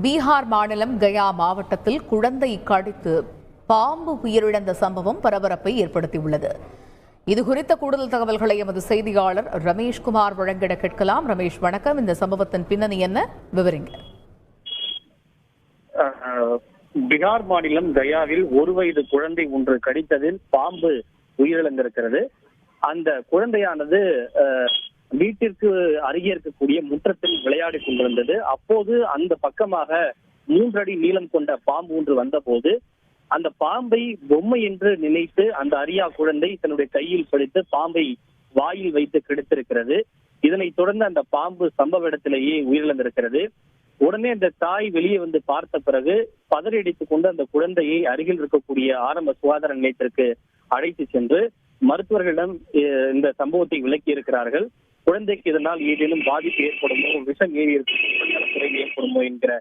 பீகார் மாநிலம் கயா மாவட்டத்தில் குழந்தை கடித்து பாம்பு உயிரிழந்த சம்பவம் பரபரப்பை ஏற்படுத்தியுள்ளது. இதுகுறித்த கூடுதல் தகவல்களை எமது செய்தியாளர் ரமேஷ்குமார் வழங்கிட கேட்கலாம். ரமேஷ், வணக்கம். இந்த சம்பவத்தின் பின்னணி என்ன, விவரிங்க. பீகார் மாநிலம் கயாவில் 1 வயது குழந்தை ஒன்று கடித்ததில் பாம்பு உயிரிழந்திருக்கிறது. அந்த குழந்தையானது வீட்டிற்கு அருகே இருக்கக்கூடிய முற்றத்தில் விளையாடி கொண்டிருந்தது. அப்போது அந்த பக்கமாக 3 அடி நீளம் கொண்ட பாம்பு ஒன்று வந்தபோது அந்த பாம்பை பொம்மை என்று நினைத்து அந்த அரியா குழந்தை தன்னுடைய கையில் பிடித்து பாம்பை வாயில் வைத்து கெடுத்திருக்கிறது. இதனைத் தொடர்ந்து அந்த பாம்பு சம்பவ இடத்திலேயே உயிரிழந்திருக்கிறது. உடனே அந்த தாய் வெளியே வந்து பார்த்த பிறகு பதறியடித்துக் கொண்டு அந்த குழந்தையை அருகில் இருக்கக்கூடிய ஆரம்ப சுகாதார நிலையத்திற்கு அழைத்து சென்று மருத்துவர்களிடம் இந்த சம்பவத்தை விளக்கி இருக்கிறார்கள். குழந்தைக்கு இதனால் ஏதேனும் பாதிப்பு ஏற்படுமோ, விஷம் ஏறி ஏற்படுமோ என்கிற